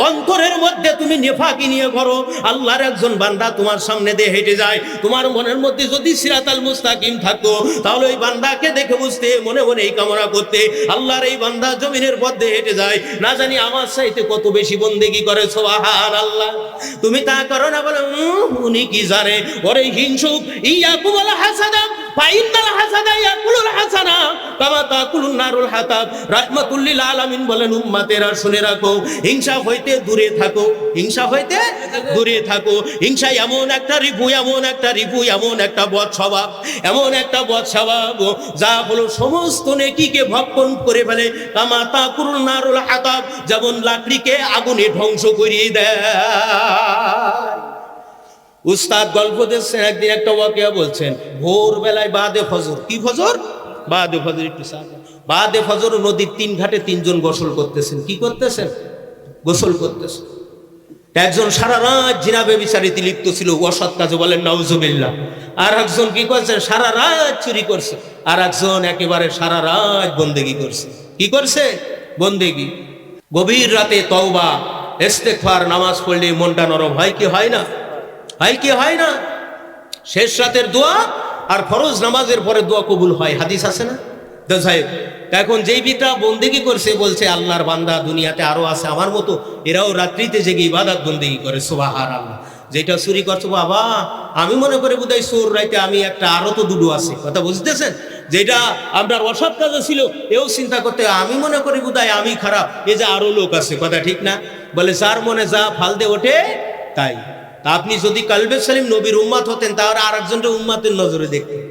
অন্তরের মধ্যে তুমি নেফাকি নিয়ে ঘরো, আল্লাহর একজন বান্দা তোমার সামনে দিয়ে হেঁটে যায়, তোমার মনের মধ্যে যদি সিরাতাল মুস্তাকিম থাকতো তাহলে ওই বান্দাকে দেখে বুঝতে, মনে মনে এই কামনা করতে, আল্লাহর এই বান্দা জমিনের মধ্যে হেঁটে যায়, না জানি আমার চাইতে কত বেশি বন্দেগি করে, সুবহানাল্লাহ। তুমি তা করো না, বলে উনি কি জানে, ওরে হিংসুক, ইয়াকুল হাসাদা ফাইনাল হাসাদা ইয়াকুলুল হাসানা কামা তাকুলুন নারুল হাতাব। রাহমাতুল লিল আলামিন বলেন, উম্মতেরা শুনে রাখো, হিংসা হইতে দূরে থাকো, হিংসা হইতে দূরে থাকো। হিংসা এমন একটা রিপু, এমন একটা রিপু, এমন একটা বদ স্বভাব, এমন একটা বদ স্বভাব যা হলো সমস্ত নেকিকে ভক্ষণ করে ফেলে। কামা তাকুলুন নারুল হাতাব, যেমন লাকড়িকে আগুনে ধ্বংস করিয়ে দেয়। উস্তাদ গল্প দিচ্ছেন, একদিন একটা ওয়াকিয়া বলছেন, ভোরবেলায় বাদে ফজর, কি ফজর? বাদে ফজর, একটু বাদে ফজর নদীর 3 ঘাটে 3 জন গোসল করতেছেন। কি করতেছেন? গোসল করতেছেন। একজন সারা রাত জিনাবে বিচারিতে লিপ্ত ছিল, অসৎ কাজে, বলেন নাউজুবিল্লাহ। আর একজন কি করছেন? সারা রাত চুরি করছে। আর একজন একেবারে সারা রাত বন্দেগি করছে। কি করছে? বন্দেগি। গভীর রাতে তওবা ইস্তেগফার নামাজ পড়লে মনটা নরম হয় কি হয় না? হয় কি হয় না? শেষ রাতের দোয়া আর ফরজ নামাজের পরে দোয়া কবুল হয়, হাদিস আছে না? তো সাহেব, এখন যেই বিটা বন্দেগি করছে, বলছে আল্লাহর বান্দা দুনিয়াতে আরো আছে আমার মতো, এরাও রাত্রিতে জেগে ইবাদত বন্দেগি করে, সুবহানাল্লাহ। যেটা চুরি করছো, বাবা আমি মনে করি বোধহয় চোর রাইতে আমি একটা, আরো তো দুটো আছে, কথা বুঝতেছেন? যেটা আপনার অসৎ কাজে ছিল, এও চিন্তা করতে, আমি মনে করি বোধহয় আমি খারাপ, এ যে আরো লোক আছে, কথা ঠিক না? বলে যার মনে যা ফালতে ওঠে তাই। তা আপনি যদি কালবে সালিম নবীর উম্মত হতেন, তাহলে আর একজনকে উম্মতের নজরে দেখতেন।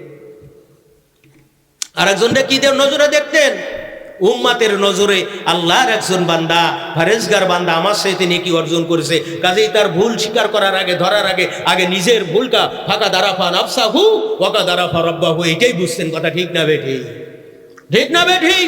আর একজনটা কি নজরে দেখতেন? উম্মতের নজরে। আল্লাহর একজন বান্দা, ফারেজগার বান্দা আমার সাথে নেকি অর্জন করেছে, কাজেই তার ভুল স্বীকার করার আগে, ধরার আগে, আগে নিজের ভুলটা, ফাঁকা দারাফা নাফসাহু ওয়াকা দারাফা রাব্বাহু, এটাই বুঝতেন, কথা ঠিক না বেঠি? ঠিক না বেঠি?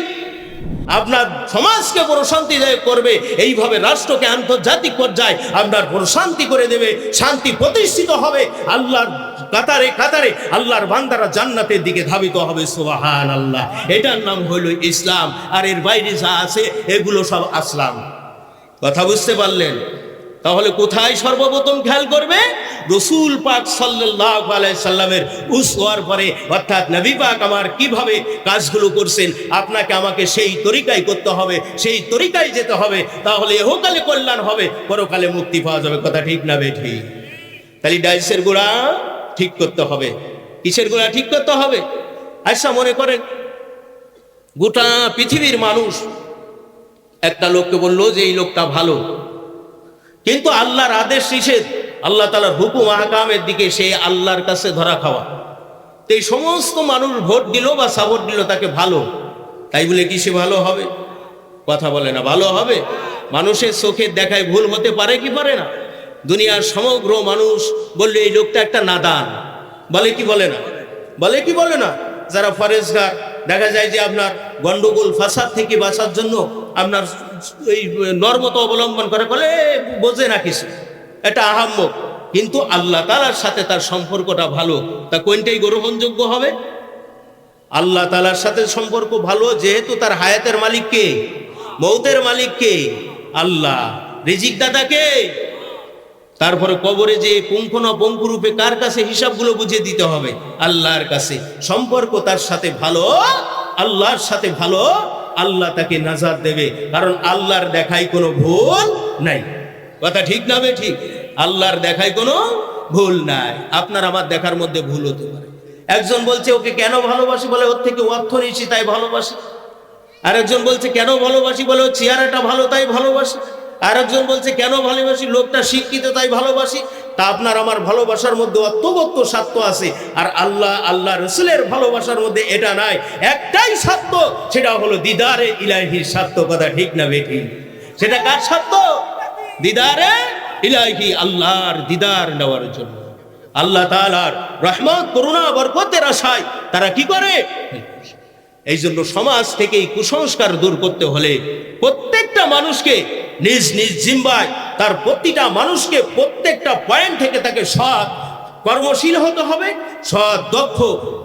আপনার সমাজকে প্রশান্তিদায়ক করবে, এইভাবে রাষ্ট্রকে আন্তর্জাতিক পর্যায়ে আপনার প্রশান্তি করে দেবে, শান্তি প্রতিষ্ঠিত হবে, আল্লাহর কাতারে কাতারে আল্লাহর বান্দারা জান্নাতের দিকে ধাবিত হবে, সুবহানাল্লাহ। এটার নাম হইল ইসলাম। আর এর বাইরে যা আছে এগুলো সব আসলাম। কথা বুঝতে পারলেন? তাহলে কোথায় সর্বপ্রথম খেয়াল করবে? রসুল পাক সাল্লাল্লাহু আলাইহি সাল্লামের উসওয়ার পরে, অর্থাৎ নবী পাক আমার কিভাবে কাজগুলো করছেন, আপনাকে আমাকে সেই তরিকায় করতে হবে, সেই তরিকায় যেতে হবে, তাহলে ইহকালে কল্যাণ হবে, পরকালে মুক্তি পাওয়া যাবে, কথা ঠিক না বেঠি? তাহলে ডাইসের গোড়া ঠিক করতে হবে। কিসের গোড়া ঠিক করতে হবে? আচ্ছা মনে করেন গোটা পৃথিবীর মানুষ একটা লোককে বললো যে এই লোকটা ভালো, কিন্তু আল্লাহর আদেশ নিষেধ, আল্লাহ তাআলার হুকুম আহকামের দিকে সে আল্লাহর কাছে ধরা খাওয়া। তো এই সমস্ত মানুষ ভোট দিল বা সাপোর্ট দিল তাকে ভালো, তাই বলে কি সে ভালো হবে? কথা বলে না, ভালো হবে? মানুষের চোখের দেখায় ভুল হতে পারে কি পারে না? দুনিয়ার সমগ্র মানুষ বললে এই লোকটা একটা নাদান, বলে কি বলে না? বলে কি বলে না? যারা ফরেজগার, দেখা যায় যে আপনার গন্ডগোল ফাসাদ থেকে বাঁচার জন্য আপনার এই নর্মতা অবলম্বন করে, বলে বোঝে না কিছু, এটা আহাম্মক, কিন্তু আল্লাহ তাআলার সাথে তার সম্পর্কটা ভালো, তা কোনটাই গ্রহণযোগ্য হবে? আল্লাহ তাআলার সাথে সম্পর্ক ভালো, যেহেতু তার হায়াতের মালিক কে? মৌতের মালিক কে? আল্লাহ। রিজিক দাতা কে? তারপরে কবরে যে পুঙ্খানুপুঙ্খ রূপে কার কাছে হিসাবগুলো বুঝিয়ে দিতে হবে? আল্লাহর কাছে। সম্পর্ক তার সাথে ভালো, আল্লাহর সাথে ভালো, আল্লাহ তাকে নাজাত দেবে, কারণ আল্লাহর দেখায় কোনো ভুল নাই, কথা ঠিক না বে ঠিক? আল্লাহর দেখায় কোনো ভুল নাই। আপনার আমার দেখার মধ্যে ভুল হতে পারে। একজন বলছে ওকে কেন ভালোবাসি, বলে ওর থেকে অর্থ নিয়েছি তাই ভালোবাসি। আরেকজন বলছে কেন ভালোবাসি, বলে ওর চেহারাটা ভালো তাই ভালোবাসি। আরেকজন বলছে কেন ভালোবাসি, লোকটা শিক্ষিত তাই ভালোবাসি। তা আপনার আমার ভালোবাসার মধ্যে অত্যবত্য স্বার্থ আছে, আর আল্লাহ রসুলের ভালোবাসার মধ্যে এটা নাই, একটাই স্বার্থ, সেটা হলো দিদারে ইলাহির স্বার্থ, কথা ঠিক না বেঠি? সেটা কার স্বার্থ? দিদারে ইলাহি, আল্লাহর দিদার নেওয়ার জন্য, আল্লাহ তাআলার রহমত করুণা বরকতের আশায় তারা কি করে? এই জন্য সমাজ থেকে এই কুসংস্কার দূর করতে হলে প্রত্যেকটা মানুষকে নিজ নিজ জিম্মায়, তার প্রতিটা মানুষকে প্রত্যেকটা পয়েন্ট থেকে তাকে সৎ কর্মশীল হতে হবে, সৎ দক্ষ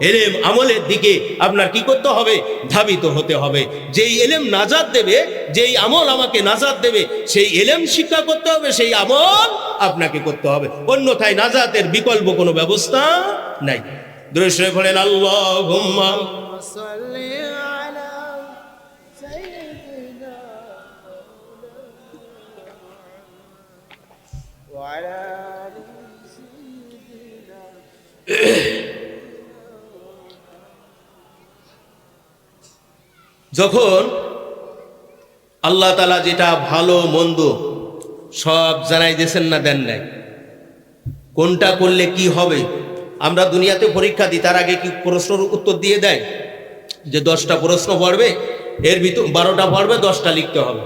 এলেম আমলের দিকে আপনার কি করতে হবে, ধাবিত হতে হবে। যেই এলেম নাজাত দেবে, যেই আমল আমাকে নাজাত দেবে, সেই এলেম শিক্ষা করতে হবে, সেই আমল আপনাকে করতে হবে, অন্যথায় নাজাতের বিকল্প কোনো ব্যবস্থা নাই। দৃশ্য বলেন আল্লাহুম্মা সাল্লি আলা সাইয়্যিদিনা ওয়া আলা আলি সাইয়্যিদিনা। যখন আল্লাহ তাআলা যেটা ভালো মন্দ সব জানাই দিয়েছেন না, দেন নাই, কোনটা করলে কি হবে। আমরা দুনিয়াতে পরীক্ষা দিই, তার আগে কি প্রশ্নের উত্তর দিয়ে দেয় যে 10টা প্রশ্ন পড়বে, এর ভিতর 12টা পড়বে, 10টা লিখতে হবে।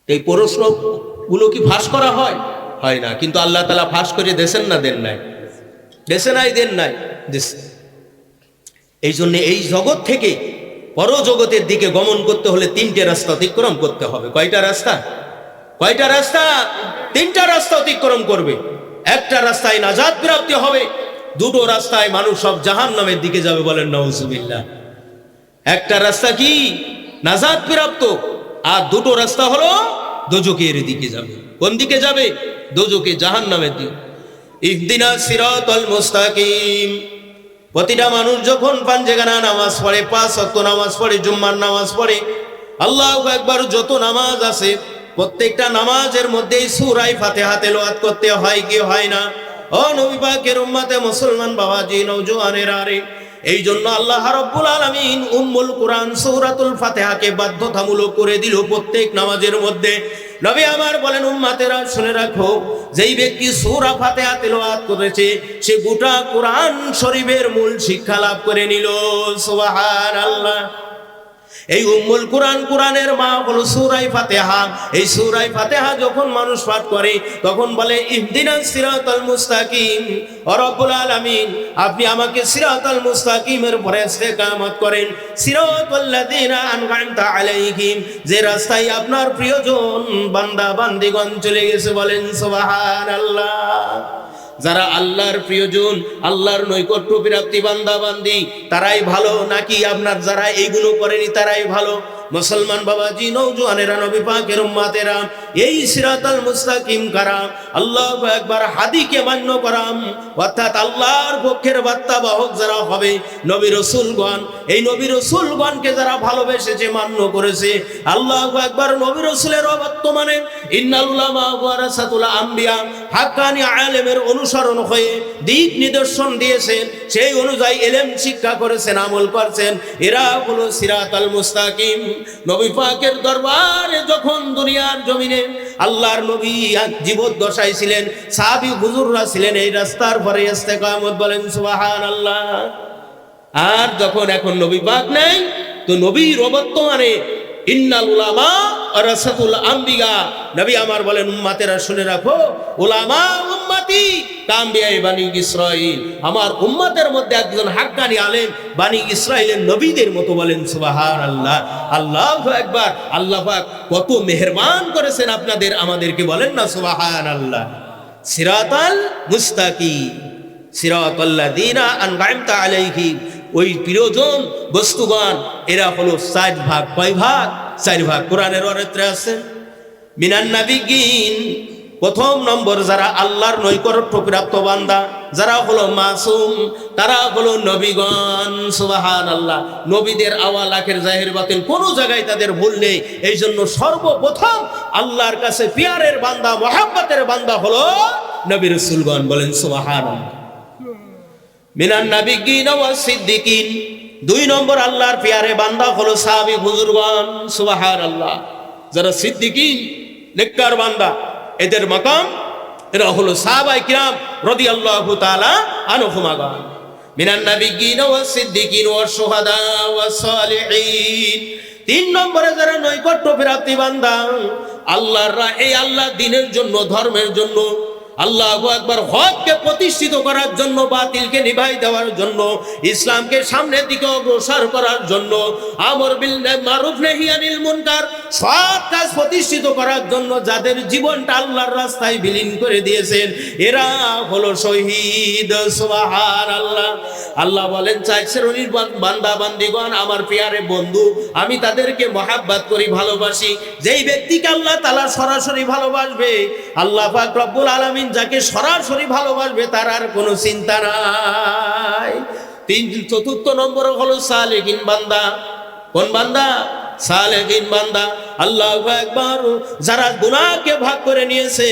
এই প্রশ্নগুলো কি ফাঁস করা হয়? হয় না। কিন্তু আল্লাহ তাআলা ফাঁস করে দেন না, দেন নাই, দেশে নাই, দেন নাই, দেশে। এই জন্য এই জগৎ থেকে পরজগতের দিকে গমন করতে হলে 3টে রাস্তা অতিক্রম করতে হবে। কয়টা রাস্তা? কয়টা রাস্তা? 3টা রাস্তা অতিক্রম করবে। একটা রাস্তায় নাজাত প্রাপ্তি হবে, 2টো রাস্তায় মানুষ সব জাহান্নামের দিকে যাবে, বলেন নাউজুবিল্লাহ। একটা রাস্তা কি? নাজাত প্রাপ্ত, আর 2টো রাস্তা হলো দোজখের দিকে যাবে। কোন দিকে যাবে? দোজখে, জাহান্নামের দিকে। ইহদিনাস সিরাতাল মুস্তাকিম। প্রতিটা মানুষ যখন পাঞ্জেগানা নামাজ পড়ে, 5 ওয়াক্ত নামাজ পড়ে, জুম্মার নামাজ পড়ে, আল্লাহু আকবার, যত নামাজ আছে প্রত্যেকটা নামাজের মধ্যেই সূরা ফাতিহা তেলাওয়াত করতে হয় কি হয় না? ও নবী পাকের উম্মতে মুসলমান বাবাজি, নওজোয়ানেরা রে, এই জন্য আল্লাহ রাব্বুল আলামিন উম্মুল কুরআন সূরাতুল ফাতিহাকে বাধ্যতামূলক করে দিল প্রত্যেক নামাজের মধ্যে। নবী আমার বলেন, উম্মতেরা শুনে রাখো, যেই ব্যক্তি সূরা ফাতিহা তেলাওয়াত করেছে সে গোটা কুরআন শরীফের মূল শিক্ষা লাভ করে নিল। সুবহানাল্লাহ। এই উম্মুল কুরআন, কুরআনের মা হলো সূরা ফাতিহা। এই সূরা ফাতিহা যখন মানুষ পাঠ করে তখন বলে ইহদিনাস সিরাতাল মুস্তাকিম। ও রব্বুল আলামিন, আপনি আমাকে সিরাতাল মুস্তাকিমের উপরে ইস্তেকামত করেন। সিরাতাল লাযিনা আন'আমতা আলাইহিম, যে রাস্তায় আপনার প্রিয়জন বান্দা বান্দিগণ চলে গেছে, বলেন সুবহানাল্লাহ। যারা আল্লাহর প্রিয়জন, আল্লাহর নৈকট্য প্রাপ্তি বান্দা বান্দি, তারাই ভালো নাকি আপনার যারা এইগুলো করেনি তারাই ভালো? মুসলমান বাবাজি, নওজোয়ানেরা, নবী পাকের উম্মতেরা, এই সিরাতাল মুস্তাকিম কারা? আল্লাহু আকবার। হাদিকে মান্য করাম, অর্থাৎ আল্লাহর পক্ষের বার্তাবাহক যারা হবে, নবী রাসূলগণ, এই নবী রাসূলগণকে যারা ভালোবেসেছে, মান্য করেছে, আল্লাহু আকবার। নবী রাসূলের বর্তমানে ইন্নাল উলামা ওয়ারাসাতুল আম্বিয়া, হাক্কানি আলেমের অনুসরণ হয়ে দিক নিদর্শন দিয়েছেন, সেই অনুযায়ী ইলম শিক্ষা করেছেন, আমল করছেন, এরা হলো সিরাতাল মুস্তাকিম। নবী পাকের দরবারে যখন দুনিয়ার জমিনে আল্লাহর নবী জীবদ্দশায় ছিলেন, সাহাবী হুজুররা ছিলেন এই রাস্তার পরে ইস্তেকামত, বলেন সুবহানাল্লাহ। আর যখন এখন নবী পাক নাই, তো নবীর বর্তমানে ইন্নাল উলামা ওয়ারাসাতুল আম্বিয়া, নবী আমার বলেন, উম্মতেরা শুনে রাখো, উলামা উম্মতি কাম্বিয়া বানি ইসরাইল, আমার উম্মতের মধ্যে একজন হাক্কানি আলেম বানি ইসরাইলের নবীদের মতো, বলেন সুবহানাল্লাহ। আল্লাহু আকবার। আল্লাহ পাক কত মেহেরবান করেছেন আপনাদের আমাদেরকে, বলেন না সুবহানাল্লাহ। সিরাতাল মুস্তাকিম, সিরাতাল লাযিনা আন'আমতা আলাইহিম, ওই প্রিয়জন বস্তুগণ এরা হলো 4 ভাগ। কয় ভাগ? 4 ভাগ। কোরআনের অনেত্রে আছে মিনান নাবিয়িন, প্রথম নম্বর যারা আল্লাহর নৈকট্য প্রাপ্ত বান্দা, যারা হলো মাসুম, তারা হলো নবীগণ। সুবহানাল্লাহ। নবীদের আওয়াল আখের জাহির বাতিন কোনো জায়গায় তাদের ভুল নেই। এই জন্য সর্বপ্রথম আল্লাহর কাছে পিয়ারের বান্দা, মহব্বতের বান্দা হলো নবী রাসূলগণ, বলেন সুবহানাল্লাহ। মিনান নাবিয়িন ওয়াস সিদ্দিকিন, 2 নম্বর আল্লাহর পিয়ারে বান্দা হলো সাহাবী হুজুরগণ। সুবহানাল্লাহ। যারা সিদ্দিকিন, নেককার বান্দা, এদের মাকাম এরা হলো সাহাবায়ে কিরাম রাদিয়াল্লাহু তাআলা আনহুমাগণ। মিনান নাবিয়িন ওয়াস সিদ্দিকিন ওয়াস শুহাদা ওয়াস সালিহিন, 3 নম্বরে যারা নৈকট্য প্রাপ্তি বান্দা, আল্লাহর এই আল্লাহ দ্বীনের জন্য, ধর্মের জন্য, আল্লাহু আকবার। হককে প্রতিষ্ঠিত করার জন্য, বাতিলকে নিভাই দেওয়ার জন্য, ইসলামকে সামনের দিকে অগ্রসর করার জন্য, আমর বিল মারুফ নাহি আনিল মুনকার সৎ কাজ প্রতিষ্ঠিত করার জন্য যাদের জীবনটা আল্লাহর রাস্তায় বিলীন করে দিয়েছেন, এরা হলো শহীদ। সুবহানাল্লাহ। আল্লাহ বলেন, চার শ্রেণীর বান্দা বান্দিগণ আমার প্রিয়ারে বন্ধু, আমি তাদেরকে মহাব্বত করি, ভালোবাসি। যেই ব্যক্তিকে আল্লাহ তাআলা সরাসরি ভালোবাসবে, আল্লাহ পাক রব্বুল আলামিন যাকে সরাসরি ভালোবাসবে, তার আর কোনো চিন্তা নাই। চতুর্থ নম্বর হলো সালেহিন বান্দা। কোন বান্দা? সালেহিন বান্দা। আল্লাহু আকবার। যারা গুনাহকে ভাগ করে নিয়েছে,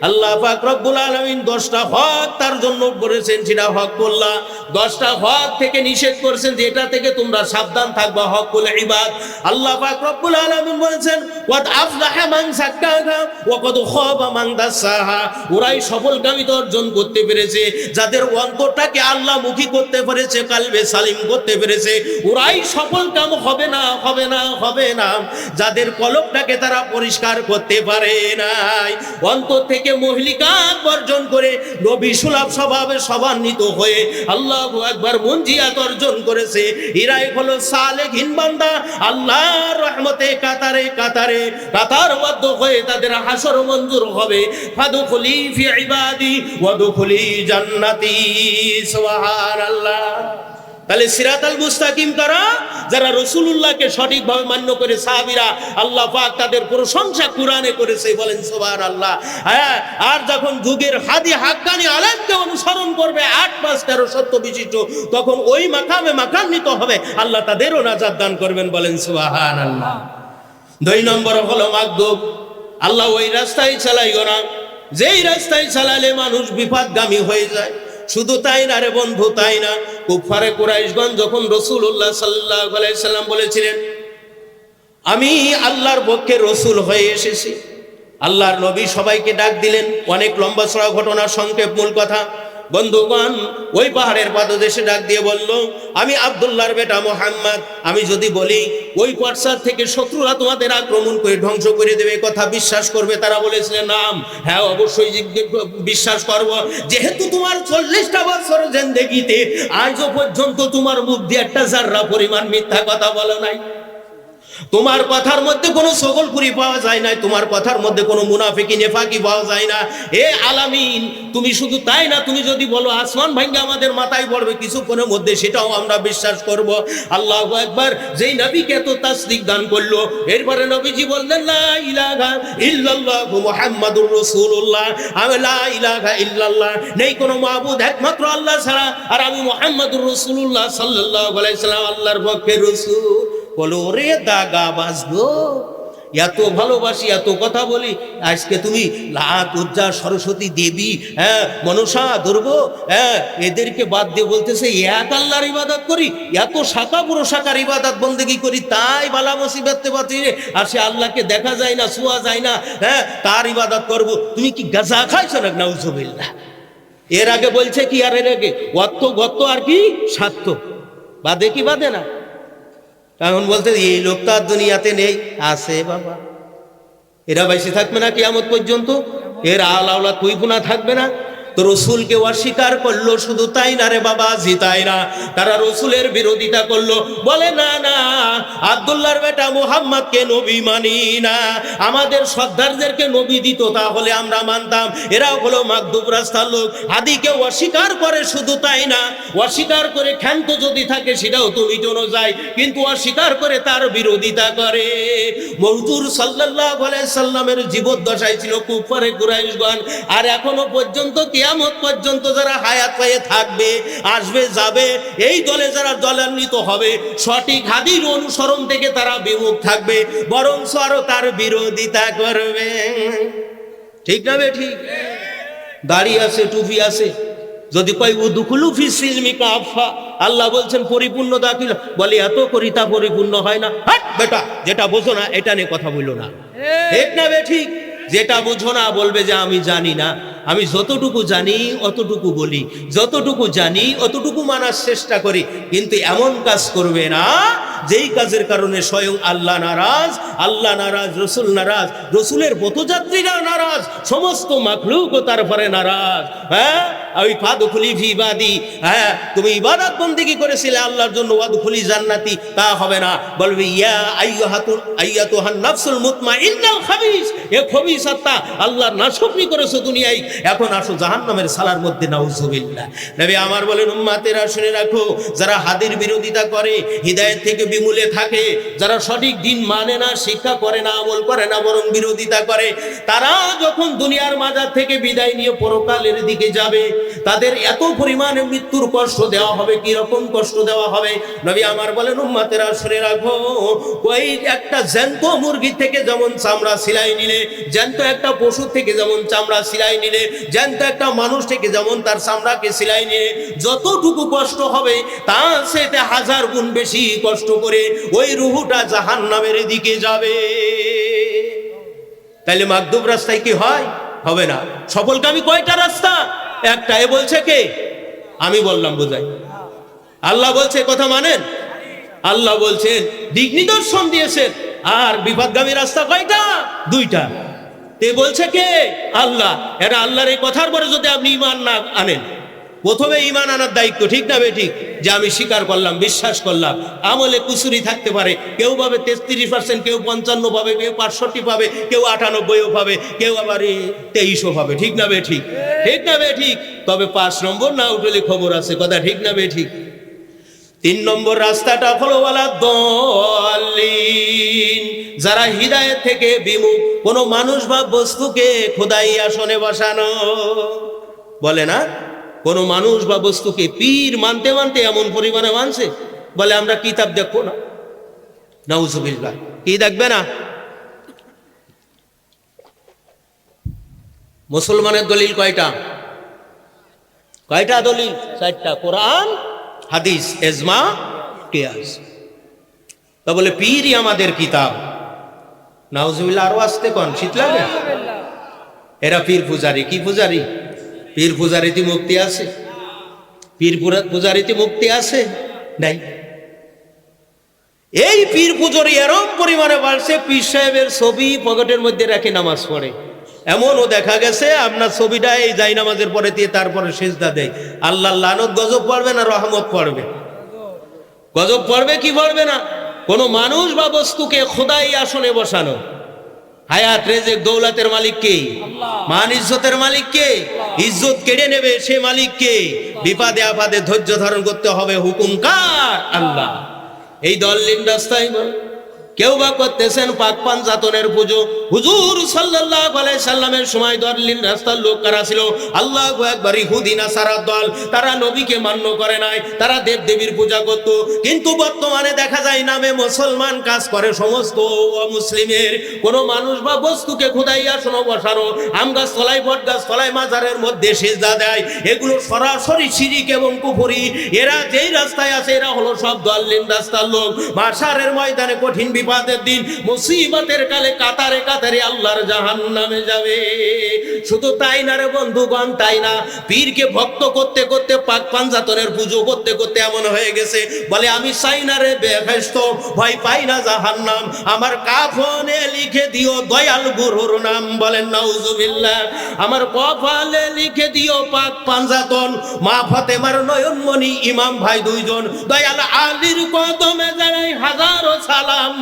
আল্লাহ পাক রব্বুল আলামিন 10টা হক তার জন্য করেছেন, সেটা হক বললা। 10টা হক থেকে নিষেধ করেছেন যে এটা থেকে তোমরা সাবধান থাকবা, হকুল ইবাদ। আল্লাহ পাক রব্বুল আলামিন বলেছেন, ওয়াদ আফলাহা মান যাক্কাহা ওয়া কদ খাবা মান দাসাহা। ওরাই সফলকামিতা অর্জন করতে পেরেছে যাদের অন্তরটাকে আল্লাহমুখী করতে পেরেছে, কালবে সালিম করতে পেরেছে। ওরাই সফলকাম হবে না, হবে না, হবে না যাদের কলবটাকে তারা পরিষ্কার করতে পারে নাই, অন্তর থেকে মহলিকাত বর্জন করে নবী সুলভ স্বভাবে সমান্বিত হয়ে আল্লাহু আকবার মঞ্জিয়াত অর্জন করেছে। এরাই হলো সালেহিন বান্দা। আল্লাহর রহমতে কাতারে কাতারে কাতারবদ্ধ হয়ে তাদের হাসর মঞ্জুর হবে। ফাদখুলি ফি ইবাদি ওয়াদখুলি জান্নাতি। সুবহানাল্লাহ। তাহলে সিরাতাল মুস্তাকিম কারা? যারা রাসূলুল্লাহকে সঠিকভাবে মান্য করে সাহাবীরা, আল্লাহ পাক তাদের প্রশংসা কোরআনে করেছে, বলেন সুবহানাল্লাহ। হ্যাঁ, আর যখন যুগের হাদি হাক্কানি আলেমকে অনুসরণ করবে ৮, ৫, ১৩ সত্য বিশিষ্ট, তখন ওই মাকামে মাকান্বিত হবে, আল্লাহ তাদেরও নাজাত দান করবেন, বলেন সুবহানাল্লাহ। ২ নম্বর হলো মাগদুব। আল্লাহ ওই রাস্তায় চালাইও না যেই রাস্তায় চালালে মানুষ বিপদগামী হয়ে যায়। শুধু তাই না রে বন্ধু, তাই না, কুফারে কুরাইশগণ যখন রাসূলুল্লাহ সাল্লাল্লাহু আলাইহি সাল্লাম বলেছিলেন, আমি আল্লাহর পক্ষে রসুল হয়ে এসেছি, আল্লাহর নবী সবাইকে ডাক দিলেন। অনেক লম্বা চড়া ঘটনার সংক্ষেপ মূল কথা। বন্ধুগণ, ওই পাহাড়ের পাদদেশে ডাক দিয়ে বলল, আমি আব্দুল্লাহর বেটা মুহাম্মদ, আমি যদি বলি ওই পশ্চাৎ থেকে শত্রুরা তোমাদের আক্রমণ করে ধ্বংস করে দেবে, কথা বিশ্বাস করবে? তারা বলেছিলেন, নাম, হ্যাঁ অবশ্যই বিশ্বাস করব। যেহেতু তোমার 40টা বছর জিন্দেগিতে আজও পর্যন্ত তোমার মুখ দিয়ে একটা জাররা পরিমাণ মিথ্যা কথা বলো নাই, তোমার কথার মধ্যে কোনো সকলপুরি পাওয়া যায় না, তোমার কথার মধ্যে কোনো মুনাফিকি নেফাকি পাওয়া যায় না। এ আলামিন, তুমি শুধু তাই না, তুমি যদি বলো আসমান ভাঙ্গে আমাদের মাথায় পড়বে কিছুক্ষণের মধ্যে, সেটাও আমরা বিশ্বাস করব। আল্লাহু আকবার। যেই নবীকে এত তাসদিক দান করলো, এরপরে নবীজি বললেন, লা ইলাহা ইল্লাল্লাহু মুহাম্মাদুর রাসূলুল্লাহ। আমি লা ইলাহা ইল্লাল্লাহ, নেই কোনো মাবুদ একমাত্র আল্লাহ ছাড়া, আর আমি মুহাম্মাদুর রাসূলুল্লাহ সাল্লাল্লাহু আলাইহি সাল্লাম আল্লাহর পক্ষে রাসূল। বলো, ওরে দাগা বাজবো, এত ভালোবাসি, এত কথা বলি, আজকে তুমি লাত উজ্জা সরস্বতী দেবী, হ্যাঁ মনসা দুর্গা, হ্যাঁ এদেরকে বাদ দিয়ে বলতেছে এক আল্লাহর ইবাদত করি, এত শাখা পুরো শাখার ইবাদত বন্দেগী করি, তাই বালা মুসিবতে পাচ্ছি, আর সে আল্লাহকে দেখা যায় না, ছোঁয়া যায় না, হ্যাঁ তার ইবাদত করব। তুমি কি গাঁজা খাইছো না? নাউজুবিল্লাহ। এর আগে বলছে কি, আর এর আগে অর্থ গত্ত আর কি স্বার্থ, বাদে কি বাদে না? এখন বলতে এই লোকটা আর দুনিয়াতে নেই, আছে বাবা, এরা বেঁচে থাকবে না কিয়ামত পর্যন্ত, এর আলাউলা কুইপুনা থাকবে না। তো রসুলকে অস্বীকার করলো, শুধু তাই না রে বাবা, জিতাই না, তারা রসুলের বিরোধিতা করলো, বলে না না আব্দুল্লাহর বেটা মুহাম্মদকে নবী মানি না, আমাদের সর্দারদেরকে নবী দিত তাহলে আমরা মানতাম। এরা হলো মাগদুব রাস্তার লোক। হাদিকে অস্বীকার করে, শুধু তাই না, অস্বীকার করে ক্ষান্ত যদি থাকে সেটাও তো মিটানো যায়, কিন্তু অস্বীকার করে তার বিরোধিতা করে। হুজুর সাল্লাল্লাহু আলাইহি সাল্লামের জীবদ্দশায় ছিল কুফারে কুরাইশগণ, আর এখনো পর্যন্ত কিয়ামত পর্যন্ত যারা হায়াত পেয়ে থাকবে, আসবে যাবে, এই দলে যারা দলান্বিত হবে, সঠিক হাদির অনুসরণ থেকে তারা বিমুখ থাকবে, বরং আরো তার বিরোধিতা করবে। ঠিক না বে ঠিক? দাড়ি আছে, টুপি আছে, যদি কয় উদখুলু ফি সিলমি কাফা, আল্লাহ বলছেন পরিপূর্ণ দাখিল, বলে এত করি তা পরিপূর্ণ হয় না। হাট বেটা, যেটা বোঝো না এটা নিয়ে কথা বললো না। ঠিক না বে ঠিক? যেটা বুঝো না বলবে যে আমি জানি না, আমি যতটুকু জানি অতটুকু বলি, যতটুকু জানি অতটুকু মানার চেষ্টা করি, কিন্তু এমন কাজ করবে না যেই কাজের কারণে স্বয়ং আল্লাহ নারাজ, আল্লাহ নারাজ, রসুল নারাজ, রসুলের পথযাত্রীরা নারাজ, সমস্ত মাখলুকও তারপরে নারাজ। হ্যাঁ, ওই ফাদখুলি ফি ইবাদি, হ্যাঁ তুমি ইবাদত বন্দেগী করেছিলে আল্লাহর জন্য, ওয়াদখুলি জান্নাতি, তা হবে না। বলবে ইয়া আইয়াতুহান নাফসুল মুতমাইন্নাল খাবিস, এ খবিস আত্মা, আল্লাহর নাশকরি করেছো দুনিয়ায়, এখন আসো জাহান্নামের সালার মধ্যে, নাউজুবিল্লাহ। নবী আমার বলেন, উম্মতেরা শুনে রাখো, যারা হাদির বিরোধিতা করে, হিদায়াত থেকে বিমূলে থাকে, যারা সঠিক দিন মানে না, শিক্ষা করে না, আমল করে না, বরং বিরোধিতা করে, তারা যখন দুনিয়ার মাজার থেকে বিদায় নিয়ে পরকালের দিকে যাবে, তাদের এত পরিমাণে মৃত্যুর কষ্ট দেওয়া হবে। কি রকম কষ্ট দেওয়া হবে? নবী আমার বলেন, উম্মতেরা শুনে রাখো, ওই একটা জ্যান্ত মুরগি থেকে যেমন চামড়া সিলাই নিলে, জ্যান্ত একটা পশু থেকে যেমন চামড়া সিলাই নিলে, জ্যান্ত একটা মানুষ থেকে যেমন তার চামড়াকে সিলাই নিলে যতটুকু কষ্ট হবে, তার সাথে 1000 গুণ বেশি কষ্ট করে ওই রুহুটা জাহান্নামের দিকে যাবে। তাইলে মাগদুব রাস্তায় কি হয়? হবে না। সফলকামী কয়টা রাস্তা? একটা। এ বলছে কে? আমি বললাম, বোঝাই। আল্লাহ বলছে, কথা মানেন? আল্লাহ বলছেন, দিক নিদর্শন দিয়েছেন। আর বিপদগামী রাস্তা কয়টা? 2টা। তে বলছে কে? আল্লাহ। এটা আল্লাহর এই কথার পরে যদি আপনি ঈমান না আনেন, প্রথমে ঈমান আনার দায়িত্ব, ঠিক না বেঠিক? যে আমি স্বীকার করলাম, বিশ্বাস করলাম। আমলে কুসুরি থাকতে পারে, কেউ পাবে 33%, কেউ 55 পাবে, কেউ 65 পাবে, কেউ 98ও পাবে, কেউ আবার 23ও পাবে, ঠিক না বেঠিক? ঠিক না বেঠিক? তবে 5 নম্বর না উঠলে খবর আছে, কথা ঠিক না বেঠিক? 3 নম্বর রাস্তাটা হলো ওয়ালা দলিন, যারা হিদায়াত থেকে বিমুখ, কোন মানুষ বা বস্তুকে খোদাই আসনে বসানো। বলে না, কোন মানুষ বা বস্তুকে পীর মানতে মানতে এমন পরিমাণে মানছে, বলে আমরা কিতাব দেখবো না। নাউজুবিল্লাহ। কি দেখবে না? মুসলমানের দলিল কয়টা? কয়টা দলিল? 4টা। কোরআন, হাদিস, ইজমা, কিয়াস। তা বলে পীরই আমাদের কিতাব। নাউজুবিল্লাহ। আরো আসতে কোন শীত লাগে? এরা পীর পূজারি। কি পূজারি? পীর পূজারিতে মুক্তি আছে? পীর পূজারিতে মুক্তি আছে? নাই। এই পীর পূজারি এরকম পরিমাণে বাড়ছে, পীর সাহেবের ছবি পকেটের মধ্যে রেখে নামাজ পড়ে। এমনও দেখা গেছে আপনার ছবিটা এই যাই নামাজের পরে দিয়ে তারপরে সেজদা দেয়। আল্লাহ লানত গজব পড়বে না রহমত পড়বে? গজব পড়বে কি পড়বে না? কোন মানুষ বা বস্তুকে খোদাই আসনে বসানো। হায়াত, রেজেক, দৌলতের মালিক কে? মান ইজ্জতের মালিক কে? ইজ্জত কেড়ে নেবে সে মালিক কে? বিপদে আপদে ধৈর্য ধারণ করতে হবে, হুকুম কার? আল্লাহ। এই দলিল রাস্তায় কেউ বা করতেছেন পাক পাঞ্জাতনের পুজো। হুজুর সাল্লাল্লাহু আলাইহি সাল্লামের সময় দলিল রাস্তার লোক কারা ছিল? আল্লাহু আকবার। ইহুদি নাসারা দল, তারা নবীকে মান্য করে নাই, তারা দেব দেবীর পূজা করত। কিন্তু বর্তমানে দেখা যায় নামে মুসলমান কাজ করে সমস্ত অমুসলিমের কোন মানুষ বা বস্তুকে খোদাই আসনে বসানো, আম গাছ তলায়, বট গাছ তলায়, মাজারের মধ্যে সিজদা দেয়। এগুলো সরাসরি শিরিক এবং কুফরি। এরা যেই রাস্তায় আছে, এরা হলো সব দলিল রাস্তার লোক। মাশারের ময়দানে কঠিন বিপদের দিন, মুসিবতের কালে কাতারে কাতারে আল্লাহর জাহান্নামে যাবে। শুধু তাই না রে বন্ধুগণ, তাই না, পীরকে ভক্ত করতে করতে, পাক পাঞ্জাতনের পুজো করতে করতে এমন হয়ে গেছে, বলে আমি চাই না রে বেহেশত, ভয় পাই না জাহান্নাম, আমার কাফনে লিখে দিও দয়াল গুরুর নাম। বলেন নাউজুবিল্লাহ। আমার কপালে লিখে দিও পাক পাঞ্জাতন, মা ফাতেমার নয়নমণি, ইমাম ভাই 2 জন, দয়াল আলীর কদমে জানাই হাজারো সালাম।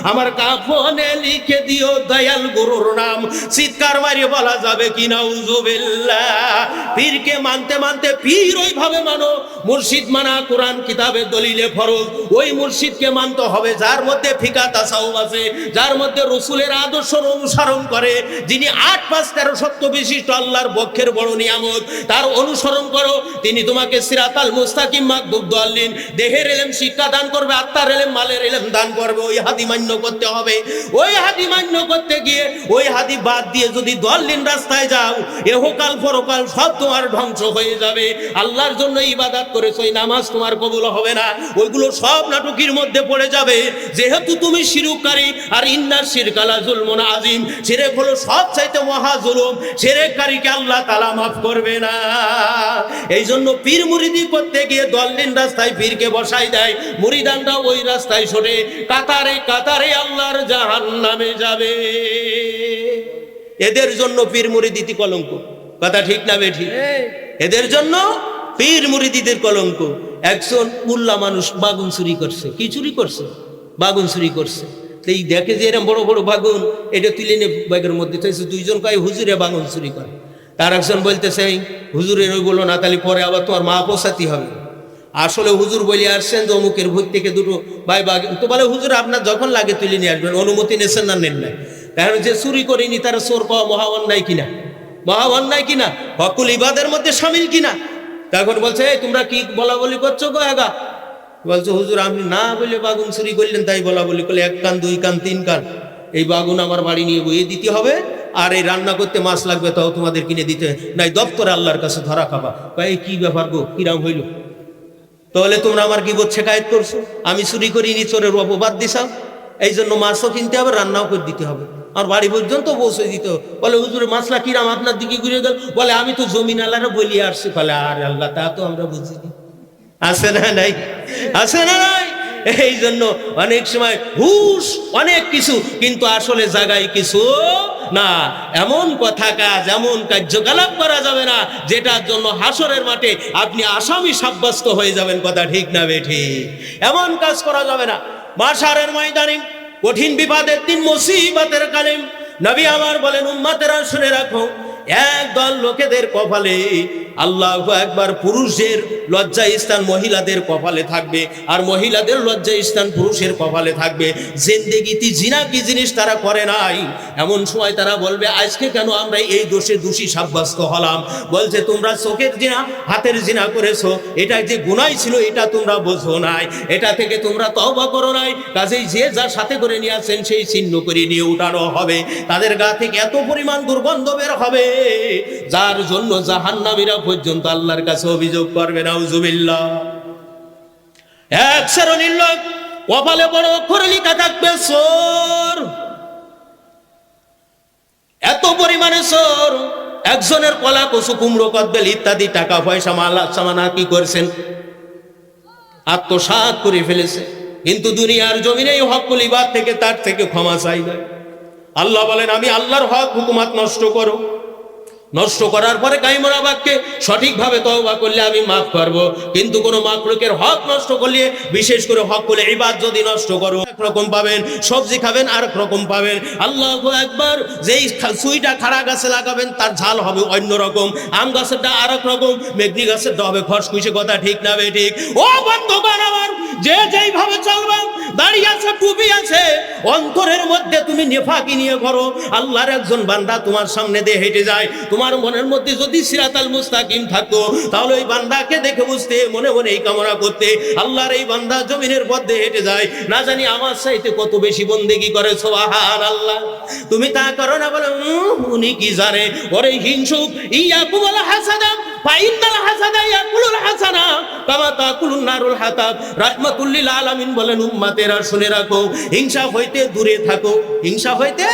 আমার কাফনে লিখে দিও দয়াল গুরুর নাম। চিৎকার মারিয়ে বলা যাবে কি নাউজুবিল্লাহ? পীরকে মানতে মানতে, পীর ওইভাবে মানো, মুর্শিদ মানা কোরআন কিতাবের দলিলে ফরজ। ওই মুর্শিদকে মানতে হবে যার মধ্যে ফিকা তাসাউফ আছে, যার মধ্যে রাসূলের আদর্শ অনুসরণ করে, যিনি 8, 5, 13 সত্য বিশিষ্ট আল্লাহর পক্ষের বড় নিয়ামত, তার অনুসরণ করো। তিনি তোমাকে সিরাতাল মুস্তাকিম মাগদুব দলিন, দেহের ইলম শিক্ষা দান করবে, আত্মার ইলম, মালের ইলম দান করবে। ওই হাদি মান্য মান্য করতে হবে। ওই হাদি মান্য করতে গিয়ে ওই হাদি বাদ দিয়ে যদি দলিন রাস্তায় যাও, এহকাল পরকাল সব তোমার ধ্বংস হয়ে যাবে। আল্লাহর জন্য ইবাদত করেছো, ওই নামাজ তোমার কবুল হবে না, ওইগুলো সব নাটকের মধ্যে পড়ে যাবে। যেহেতু তুমি শিরককারী, আর ইন্নার শিরকালা যুলমুন আযীম, শিরক হলো সবচাইতে মহা জুলুম, শিরককারীকে আল্লাহ তাআলা মাফ করবে না। এই জন্য পীর মুরিদি করতে গিয়ে দলিন রাস্তায় পীরকে বসাই দেয়, মুরিদানরা ওই রাস্তায় সরে কাতারে কাতারে আল্লাহর জাহান্নামে যাবে। এদের জন্য পীর মুরিদিতি কলঙ্ক। কথা ঠিক না বেঠিক? এদের জন্য পীর মুরিদিদের কলঙ্ক। একজন মোল্লা মানুষ বাগুন চুরি করছে। কি চুরি করছে? বাগুন চুরি করছে। এই দেখে যে এরকম বড় বড় বাগুন, এটা তুলে নিয়ে ব্যাগের মধ্যে থাকছে। দুইজন কয় হুজুরে বাগুন চুরি করে। তার একজন বলতেছে হুজুরের ওই বলো না, তাহলে পরে আবার তোমার মা পোষাতে হবে। আসলে হুজুর বলে আসছেন যে অমুকের ভূত থেকে দুটো ভাই বাগুন, তো বলে হুজুর আপনার যখন লাগে তুলে নিয়ে আসবেন, অনুমতি নিয়েছেন না নেন নাই? কারণ যে চুরি করেনি তারা চোর পাওয়া মহা অন্যায় কিনা? মহা অন্যায় কিনা? হকুল ইবাদের মধ্যে শামিল কিনা? তখন বলছে এই তোমরা কি বলা বলি করছো গো আগা? বলছে হুজুর আপনি না বলে বাগুন চুরি করলেন, তাই বলা বলি করলে। এক কান দুই কান তিন কান, এই বাগুন আমার বাড়ি নিয়ে বইয়ে দিতে হবে, আর এই রান্না করতে মাছ লাগবে তাও তোমাদের কিনে দিতে নাই, দপ্তরে আল্লাহর কাছে ধরা খাবা। ভাই কি ব্যাপার গো, কিরাম হইল? তাহলে তোমরা আমার কি বোধ শেখায়ত করছো? আমি চুরি করিনি, চোরের অপবাদ দিছাও। এই জন্য মাছও কিনতে হবে, রান্নাও করে দিতে হবে, আর বাড়ি পর্যন্ত পৌঁছে দিতে হবে। বলে হুজুর মাছলা কিরাম আপনার দিকে ঘুরে গেল? বলে আমি তো জমিন আল্লাহরা বলিয়ে আসছি। বলে আর আল্লাহ, তা তো আমরা বুঝিনি। আছে না নাই? আছে না নাই? এই জন্য অনেক সময় হুশ অনেক কিছু, কিন্তু আসলে জায়গায় কিছু না। এমন কথা কাজ, এমন কার্যকলাপ করা যাবে না যেটার জন্য হাসরের মাঠে আপনি আসামি সাব্যস্ত হয়ে যাবেন। কথা ঠিক না বেঠিক? এমন কাজ করা যাবে না। মাশারের ময়দানে কঠিন বিপদের দিন, মুসিবতের কালে নবী আমার বলেন উম্মতেরা শুনে রাখো, একদল লোকেদের কপালে আল্লাহু আকবার পুরুষের লজ্জা স্থান মহিলাদের কপালে থাকবে, আর মহিলাদের লজ্জা স্থান পুরুষের কপালে থাকবে। জিন্দেগিতে জিনা কি জিনিস তারা করে নাই, এমন সময় তারা বলবে আজকে কেন আমরা এই দোষে দোষী সাব্যস্ত হলাম? বলছে তোমরা চোখের জিনা হাতের জিনা করেছো, এটা যে গুনাহ ছিল এটা তোমরা বোঝো নাই, এটা থেকে তোমরা তওবা করো নাই। কাজেই যে যার সাথে করে নিয়ে আসেন সেই চিহ্ন করে নিয়ে উঠানো হবে। তাদের গা থেকে এত পরিমাণ দুর্গন্ধ বের হবে যার জন্য জাহান্নামীরা পর্যন্ত আল্লাহর কাছে অভিযোগ করবে। নাউজুবিল্লাহ। এক শ্রেণীর লোক কপালে বড় অক্ষরে লেখা থাকবে চোর, এত পরিমাণে চোর, একজনের কলা কচু কুমড়ো কদবেল ইত্যাদি টাকা পয়সা মাল সামানা কি করেছেন, আত্মসাৎ করে ফেলেছে। কিন্তু দুনিয়ার জমিনে এই হকুল ইবাদ থেকে তার থেকে ক্ষমা চাই না। আল্লাহ বলেন আমি আল্লাহর হক হুকুমাত নষ্ট করো, নষ্ট করার পরে কাইমরাবাদকে সঠিকভাবে তওবা করলে আমি মাফ করব। কিন্তু কোনো মাখলুকের হক নষ্ট করলে, বিশেষ করে হকুল ইবাদ যদি নষ্ট করো, এক রকম পাবেন, সবজি খাবেন আর এক রকম পাবেন। আল্লাহু আকবার। যেই সুইটা খাড়া গাছে লাগাবেন তার ঝাল হবে অন্য রকম, আম গাছেরটা আর এক রকম, মেঘনি গাছেরটা হবে খসখুশে। কথা ঠিক না বেঠিক? ও বন্ধুগণ আমার, যে যেইভাবে চলবেন, দাঁড়িয়ে আছে টুপি আছে, অন্তরের মধ্যে তুমি নেফাকি নিয়ে করো, আল্লাহর একজন বান্দা তোমার সামনে দিয়ে হেঁটে যায়, তোমার মনের মধ্যে যদি সিরাতাল মুস্তাকিম থাকতো, তাহলে ওই বান্দাকে দেখে বুঝতে, মনে মনে এই কামনা করতে, আল্লাহর এই বান্দা জমিনের পথে হেঁটে যায়, না জানি আমার চাইতে কত বেশি বন্দেগী করে। সুবহানাল্লাহ। তুমি তা করো না, বলে উনি কি জানে? ওরে হিংসুক, ইয়াকুম আল হাসাদা ফাইনাল হাসাদা ইয়াকুলুল হাসানা কামা তাকুলুন নারুল হাতাব। রাহমাতুল লিল আলামিন বলেন উম্মতেরা শুনে রাখো, হিংসা হইতে দূরে থাকো, হিংসা হইতে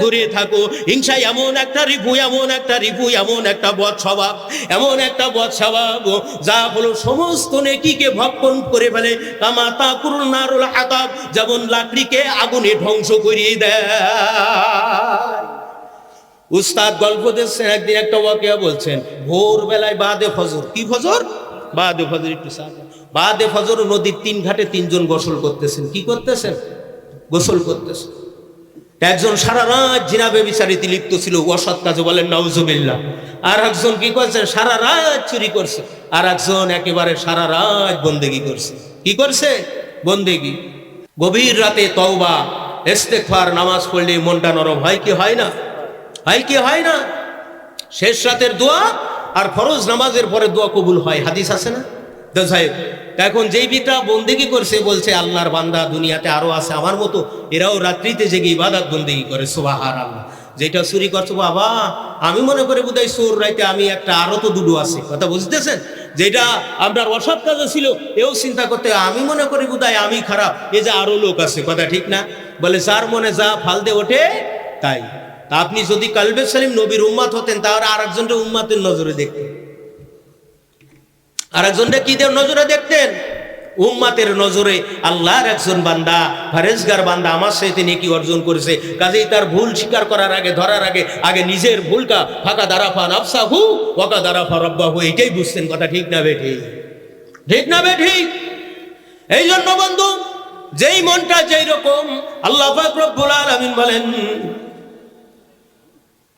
দূরে থাকো। হিংসা এমন একটা রিপু, এমন একটা রিপু, এমন একটা বদ স্বভাব, এমন একটা বদ স্বভাব যা হলো সমস্ত নেকিকে ভক্ষণ করে ফেলে। কামা তাকুলুন নারুল হাতাব, যেমন লাকড়িকে আগুনে ধ্বংস করিয়ে দেয়। উস্তাদ গল্প দিচ্ছেন, একদিন একটা ওয়াকিয়া বলছেন, ভোরবেলায় বাদে ফজর, কি ফজর? বাদে ফজর, একটু বাদে ফজর নদীর তিন ঘাটে তিনজন গোসল করতেছেন। কি করতেছেন? গোসল করতেছেন। একজন সারা রাত জিনা ব্যভিচারিতে লিপ্ত ছিল, অসৎ কাজে, বলেন নাউজুবিল্লাহ। আর একজন কি করছেন? সারা রাত চুরি করছে। আর একজন একেবারে সারা রাত বন্দেগী করছে। কি করছে? বন্দেগী। গভীর রাতে তওবা ইস্তেগফার নামাজ পড়লে মনটা নরম হয় কি হয় না? হয় কি হয় না? শেষ রাতের দোয়া আর ফরজ নামাজের পরে দোয়া কবুল হয়, হাদিস আছে না? তো সাহেব এখন যেই বিটা বন্দেগি করছে বলছে আল্লাহর বান্দা দুনিয়াতে আরো আছে আমার মতো, এরাও রাত্রিতে জেগে ইবাদত বন্দেগি করে, সুবহানাল্লাহ। যেটা চুরি করছো বাবা, আমি মনে করি বোধহয় চোর রাইতে আমি একটা, আরো তো দুটো আছে, কথা বুঝতেছেন? যেটা আপনার অসৎ কাজে ছিল এও চিন্তা করতে, আমি মনে করি বোধহয় আমি খারাপ, এই যে আরো লোক আছে, কথা ঠিক না? বলে যার মনে যা ফালদে ওঠে তাই। তা আপনি যদি কালবে সালিম নবীর উম্মাত হতেন তাহলে আর একজনটা উম্মাতের নজরে দেখতেন, আর একজনটা কি নজরে দেখতেন? উম্মাতের নজরে আল্লাহর একজন বান্দা, পরহেজগার বান্দা আমার সাথে নেকি অর্জন করেছে, কাজেই তার ভুল স্বীকার করার আগে, ধরার আগে আগে নিজের ভুলটা ফাঁকা দারাফা নাফসাহু ওয়াকা দারাফা রাব্বাহু, এটাই বুঝতেন, কথা ঠিক না বেঠি? ঠিক না বেঠি? এই জন্য বন্ধু, যেই মনটা যেই রকম, আল্লাহ পাক রব্বুল আলামিন বলেন,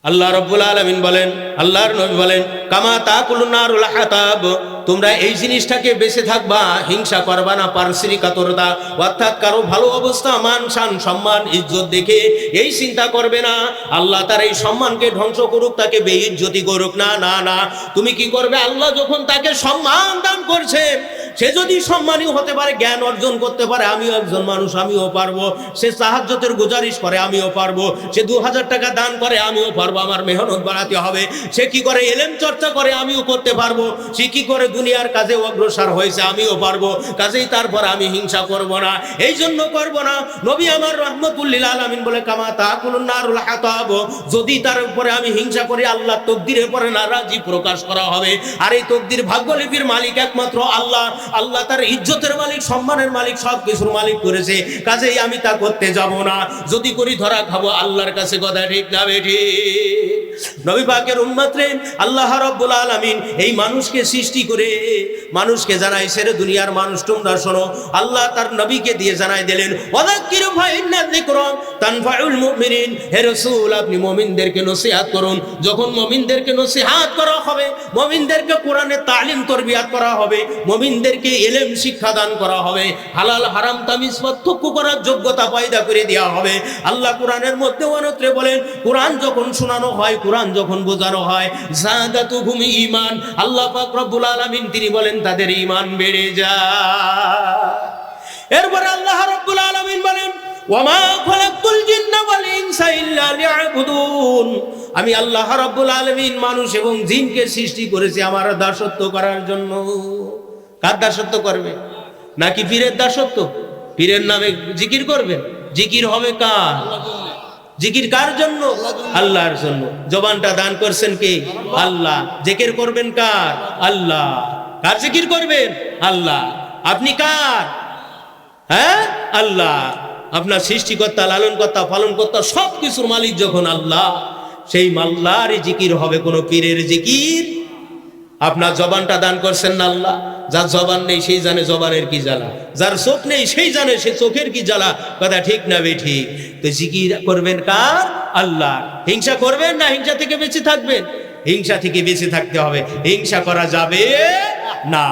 আল্লাহ রব্বুল আলামিন বলেন, আল্লাহর নবী বলেন, কামা তাকুলুন নারুল হাতাব, তোমরা এই জিনিসটাকে বেঁচে থাকবা, হিংসা করবা না, পারস্পরিক কাতরতা, অর্থাৎ কারো ভালো অবস্থা, মান শান সম্মান ইজ্জত দেখে এই চিন্তা করবে না আল্লাহ তার এই সম্মানকে ধ্বংস করুক, তাকে বেইজ্জতি করুক, না না না। তুমি কি করবে? আল্লাহ যখন তাকে সম্মান দান করছে, সে যদি সম্মানী হতে পারে, জ্ঞান অর্জন করতে পারে, আমিও একজন মানুষ, আমিও পারবো। সে সাহায্যতের গুজারিশ করে, আমিও পারবো। সে 2000 টাকা দান করে, আমিও পারবো, আমার মেহনত বাড়াতে হবে। সে কি করে? এলেম চর্চা করে, আমিও করতে পারবো। সে কি করে? দুনিয়ার কাজে অগ্রসর হয়েছে, আমিও পারবো। কাজেই তারপর আমি হিংসা করব না, এই জন্য করব না। নবী আমার রাহমাতুল লিল আলামিন বলে, কামা তাকুলুন নারুল হাতাব, যদি তার উপরে আমি হিংসা করি, আল্লাহ তকদিরের পরে নারাজি প্রকাশ করা হবে। আর এই তকদির ভাগ্যলিপির মালিক একমাত্র আল্লাহ। আল্লাহ তার ইজ্জতের মালিক, সম্মানের মালিক, সব কিছুর মালিক করেছে, কাজেই আমি তা করতে যাব না। যদি করি ধরা খাবো আল্লাহর কাছে, কথা ঠিক না বেঠি? নবী পাকের উম্মত রে, আল্লাহ রাব্বুল আলামিন এই মানুষকে সৃষ্টি করে মানুষকে জানাইছে, রে দুনিয়ার মানুষ তোমরা শোনো, আল্লাহ তার নবীকে দিয়ে জানাই দিলেন, ওয়াযাক্কির ফাইন্না যিকরা তানফাউল মুমিনিন, হে রাসূল আপনি মুমিনদেরকে নসিহত করুন। যখন মুমিনদেরকে নসিহত করা হবে, মুমিনদেরকে কোরআনের তালিম তরবিয়াত করা হবে, মুমিনদেরকে ইলম শিক্ষা দান করা হবে, হালাল হারাম তামিজ পার্থক্য করার যোগ্যতা পয়দা করে দেওয়া হবে। আল্লাহ কোরআনের মধ্যে অনত্রে বলেন, কোরআন যখন শোনানো হয়, কোরআন যখন বোঝানো হয়, যাদাতুহুম ঈমান, আল্লাহ পাক রব্বুল আলামিন তিনি বলেন তাদের ঈমান বেড়ে যায়। এরপর আল্লাহ রাব্বুল আলামিন বলেন, ওয়ামা খালাকতুল জিন্না ওয়াল ইনসা ইল্লা লিয়াবুদুন, আমি আল্লাহ রাব্বুল আলামিন মানুষ এবং জিনকে সৃষ্টি করেছি আমার দাসত্ব করার জন্য। কার দাসত্ব করবে? নাকি পীরের দাসত্ব? পীরের নামে জিকির করবেন? জিকির হবে কার? জিকির কার জন্য? আল্লাহর জন্য। জবানটা দান করছেন কে? আল্লাহ। জিকির করবেন কার? আল্লাহ। কার জিকির করবেন? আল্লাহ। আপনি কার? হ্যাঁ, আল্লাহ। আপনার সৃষ্টিকর্তা, লালনকর্তা, পালনকর্তা, সব কিছুর মালিক যখন আল্লাহ, সেই আল্লাহর জিকির হবে, কোনো পীরের জিকির। আপনার জবানটা দান করছেন না আল্লাহ। যার জবান নেই সেই জানে জবানের কি জ্বালা, যার চোখ নেই সেই জানে সে চোখের কি জ্বালা, কথা ঠিক না বেঠিক? তো জিকির করবেন কার? আল্লাহ। হিংসা করবেন না হিংসা থেকে বেঁচে থাকবেন? হিংসা থেকে বেঁচে থাকতে হবে, হিংসা করা যাবে না।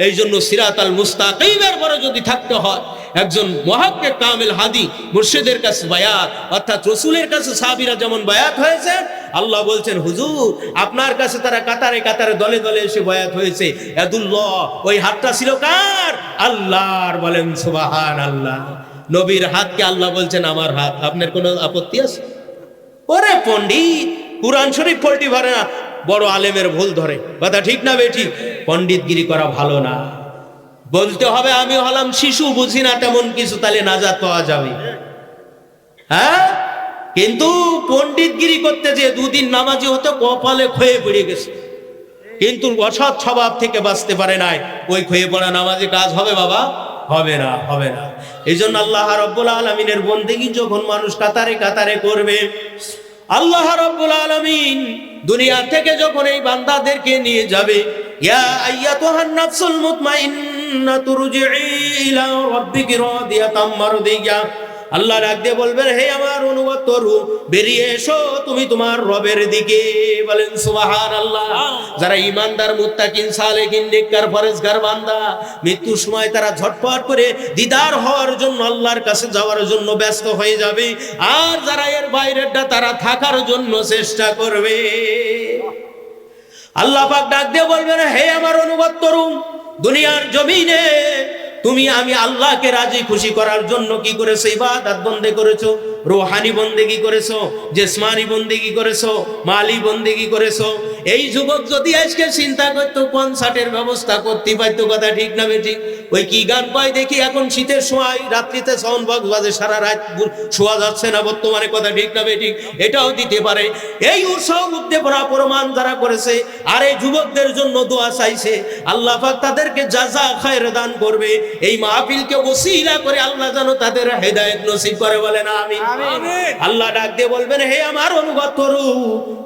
এই জন্য সিরাতাল মুস্তাকিমের পরে যদি থাকতে হয়, একজন মুহাক্কিক কামিল হাদি মুর্শিদের কাছে বায়াত, অর্থাৎ রাসূলের কাছে সাহাবীরা যেমন বায়াত হয়েছে, আল্লাহ বলছেন হুজুর আপনার কাছে তারা কাতারে কাতারে দলে দলে এসে বায়াত হয়েছে। ইয়াদুল্লাহ, ওই হাতটা ছিল কার? আল্লাহর। বলেন সুবহানাল্লাহ। নবীর হাতকে আল্লাহ বলছেন আমার হাত। আপনার কোনো আপত্তি আছে? ওরে পণ্ডিত, কুরআন শরীফ পল্টি ভরে না, বড় আলেমের ভুল ধরে, কথা ঠিক না বেঠিক? পণ্ডিতগিরি করা ভালো না। বলতে হবে আমি হলাম শিশু, বুঝি না তেমন কিছু, তাহলে নাজাত পাওয়া যাবে। হ্যাঁ, কিন্তু পণ্ডিতগিরি করতে যে দুদিন নামাজি হতে কপালে ক্ষয়ে পড়ে গেছে, কিন্তু অসৎ স্বভাব থেকে বাঁচতে পারে নাই। ওই ক্ষয়ে পড়া নামাজে কাজ হবে বাবা? হবে না, হবে না। এই জন্য আল্লাহ রাব্বুল আলামিনের বন্দেগী যখন মানুষ কাতারে কাতারে করবে, আল্লাহ রাব্বুল আলামিন দুনিয়া থেকে যখন এই বান্দাদেরকে নিয়ে যাবে, ইয়া আইয়াতুহান নাফসুল মুতমাইন্না তুরজিই ইলা রাব্বিকি রাদিয়াতাম মারদিয়া, আল্লাহ ডাক দিয়ে বলবেন, হে আমার অনুগত রূহ, বেরিয়ে এসো তুমি তোমার রবের দিকে। বলেন সুবহানাল্লাহ। যারা ঈমানদার, মুত্তাকিন, সালেহিন, নেককার, পরহেজগার বান্দা, মৃত্যুর সময় তারা ঝটপট করে দিদার হওয়ার জন্য, আল্লাহর কাছে যাওয়ার জন্য ব্যস্ত হয়ে যাবে। আর যারা এর বাইরেরটা তারা থাকার জন্য চেষ্টা করবে। আল্লাহ পাক ডাক দিয়ে বলবেন, হে আমার অনুগত রূহ, দুনিয়ার জমিনে তুমি আমি আল্লাহকে রাজি খুশি করার জন্য কি করেছো? ইবাদত বন্দেগি করেছো, রূহানি বন্দেগি করেছো, জিসমানি বন্দেগি করেছো, মালি বন্দেগি করেছো। এই যুবক যদি আজকে চিন্তা করতো কনসার্টের ব্যবস্থা করতে পারতো, কথা ঠিক না বেঠিক? ওই কি গান পায় দেখি এখন শীতের সময় রাত্রিতে সাউন্ড বক্স বাজে, সারা রাত শোয়া যাচ্ছে না বর্তমানে, কথা ঠিক না বেঠিক? এটাও দিতে পারে। এই উৎসাহ উদ্দীপনা প্রমাণ যারা করেছে আর এই যুবকদের জন্য দোয়া চাইছে, আল্লাহ পাক তাদেরকে জাযা খায়ের দান করবে। এই মাহফিলকে ওসিলা করে আল্লাহ যেন তাদের হেদায়েত নসিব করে, বলেন আমিন। আল্লাহ ডাক দিয়ে বলবেন, হে আমার অনুগত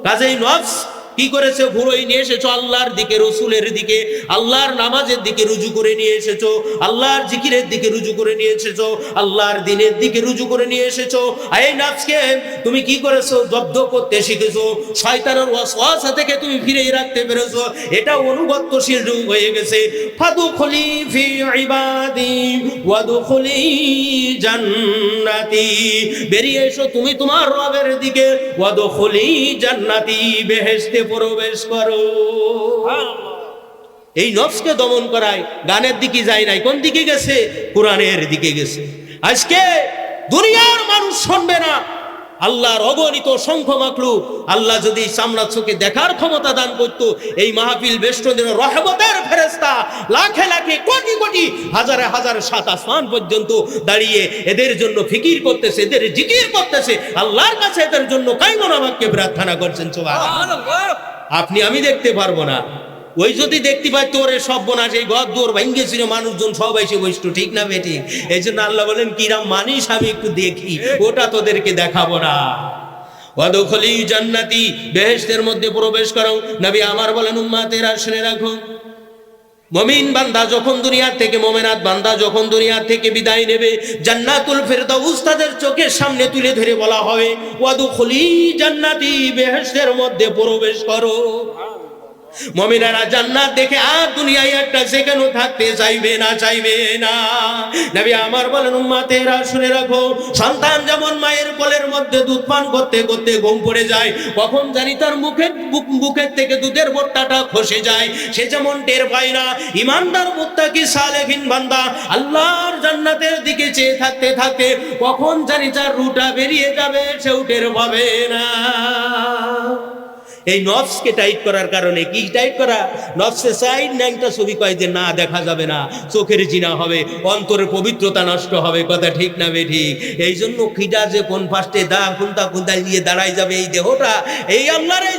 কাজেই নফস কি করেছে? ঘুরোই নিয়ে এসেছো আল্লাহর দিকে, রসুলের দিকে, আল্লাহর নামাজের দিকে রুজু করে নিয়ে এসেছো, আল্লাহর জিকিরের দিকে রুজু করে নিয়ে এসেছো, আল্লাহর দিনের দিকে রুজু করে নিয়ে এসেছো। এই নফসকে তুমি কি করেছো? জব্দ করতে শিখেছো, শয়তানের ওয়াসওয়াসা থেকে তুমি ফিরে রাখতে পেরেছো। এটা অনুগত্যশীল রূপ হয়ে গেছে। ফাদুখুলি ফি ইবাদি ওয়াদুখুলি জান্নাতি, বেরিয়ে এসো তুমি তোমার রবের দিকে, ওয়াদুখুলি জান্নাতি, বেহেশতে প্রবেশ করো। এই নফসকে দমন করায় গানের দিকে যায় নাই, কোন দিকে গেছে? কোরআনের দিকে গেছে। আজকে দুনিয়ার মানুষ শুনবে না, আল্লাহর অগণিত সংখ্য মাখলুক আল্লাহ যদি সামরার চোখে দেখার ক্ষমতা দান করত, এই মাহফিল বেষ্টনীর রহমতের ফেরেশতা লাখে লাখে কোটি কোটি হাজারে হাজার সাত আসমান পর্যন্ত দাঁড়িয়ে এদের জন্য ফিকির করতেছে, এদের জিকির করতেছে, আল্লাহর কাছে এদের জন্য কায়মনা বাক্যে প্রার্থনা করছেন। সুবহানাল্লাহ। আপনি আমি দেখতে পারবো না, ওই যদি দেখতে পাই তোরে সব বোনা সেই ঘর দৌড় ভাঙ্গেছিল, মানুষজন সব এসে বসতো, ঠিক না বেঠিক? এই জন্য আল্লাহ বলেন, কিরাম মানিস আমি একটু দেখি, ওটা তোদেরকে দেখাবো না। ওয়াদুখুলি জান্নাতি, বেহেশতের মধ্যে প্রবেশ করো। নবী আমার বলেন, উম্মতেরা শুনে রাখো, মুমিন বান্দা যখন দুনিয়া থেকে, মুমিনাত বান্দা যখন দুনিয়া থেকে বিদায় নেবে, জান্নাতুল ফেরদাউস তাদের চোখের সামনে তুলে ধরে বলা হবে, ওয়াদুখুলি জান্নাতি, বেহেশতের মধ্যে প্রবেশ করো। মুমিনেরা জান্নাত দেখে আর দুনিয়ায় একটা সেকেন্ডও থাকতে চাইবে না, চাইবে না। নবী আমার বলেন, উম্মতেরা শুনে রাখো, সন্তান যেমন মায়ের কোলের মধ্যে দুধ পান করতে করতে ঘুম পড়ে যায়, কখন জানি তার বুকের থেকে দুধের বোতলটা খসে যায়, সে যেমন টের পায় না, ঈমানদার মুত্তাকি সালেহিন বান্দা আল্লাহর জান্নাতের দিকে চেয়ে থাকতে থাকতে কখন জানি তার রুটা বেরিয়ে যাবে, সেও টের পাবে না। এই নফসকে টাইট করার কারণে, কি টাইট করা? নফসে সাইড ন্যাংটা ছবি কয় যে না দেখা যাবে না, চোখের জিনা হবে, অন্তরের পবিত্রতা নষ্ট হবে, কথা ঠিক না বেঠিক? এই জন্য খিদা যে কোন ফাস্টে কোনটা নিয়ে দাঁড়াই যাবে এই দেহটা, এই আল্লাহর এই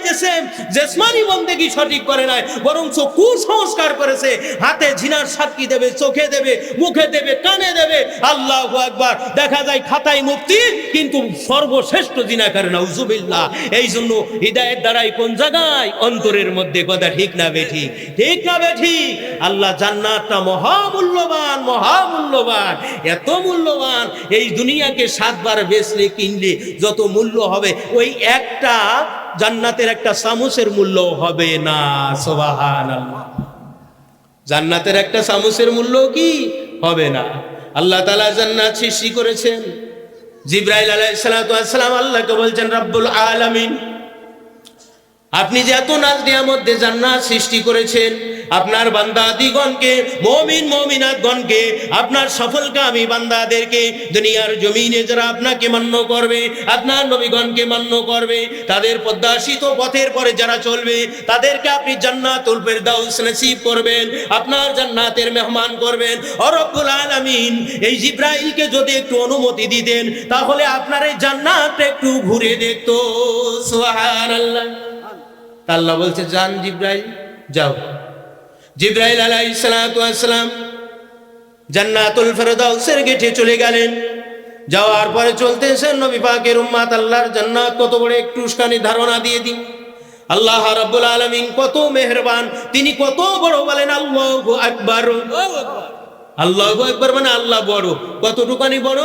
জেসমানি বন্দেগী সঠিক করে নাই, বরং কুসংস্কার করেছে। হাতে জিনার সাক্ষী দেবে, চোখে দেবে, মুখে দেবে, কানে দেবে। আল্লাহু আকবার। দেখা যায় খাতায় মুফতি, কিন্তু সর্বশ্রেষ্ঠ জিনাকার, নাউজুবিল্লাহ। এই জন্য হিদায়েত দ্বারাই কোন জায়গায়? অন্তরের মধ্যে, কথা ঠিক না বেঠিক? ঠিক না বেঠিক? আল্লাহ জান্নাতটা মহামূল্যবান, মহামূল্যবান, এত মূল্যবান, এই দুনিয়াকে 7 বার বেচলে কিনলে যত মূল্য হবে, ওই একটা জান্নাতের একটা চামচের মূল্য হবে না। সুবহানাল্লাহ। জান্নাতের একটা চামচের মূল্য কি হবে না? আল্লাহ তাআলা জান্নাত সৃষ্টি করেছেন। জিবরাইল আলাইহিস সালাতু ওয়াস সালাম আল্লাহকে বলছেন, রব্বুল আলামিন, আপনি যে এত নাজ নিয়ামত দিয়ে জান্নাত সৃষ্টি করেছেন, আপনার বান্দা দিগণকে, মুমিন মুমিনাতগণকে, আপনার সফলকামী বান্দাদেরকে, দুনিয়ার জমিনে যারা আপনাকে মান্য করবে, আপনার নবীগণকে মান্য করবে, তাদের পদ্মাসিত পথের পরে যারা চলবে, তাদেরকে আপনি জান্নাতুল ফেরদাউস নসিব করবেন, আপনার জান্নাতের মেহমান করবেন। ও রব্বুল আলামিন, এই জিবরাইলকে যদি একটু অনুমতি দিতেন, তাহলে আপনার এই জান্নাতটা একটু ঘুরে দেখতো। সুবহানাল্লাহ। আল্লাহ বলছে, যান জিবরাইল, যাও। জিবরাইল আলাইহিস সালাতু ওয়াস সালাম জান্নাতুল ফেরদাউসের গেটে চলে গেলেন। যাওয়ার পরে চলতেছেন, নবী পাকের উম্মত, আল্লাহর জান্নাত কত বড় একটুখানি ধারণা দিয়ে দিন। আল্লাহ রাব্বুল আলামিন কত মেহেরবান, তিনি কত বড়, বলেন আল্লাহু আকবার। আল্লাহু আকবার মানে আল্লাহ বড়। কতটুকানি বড়?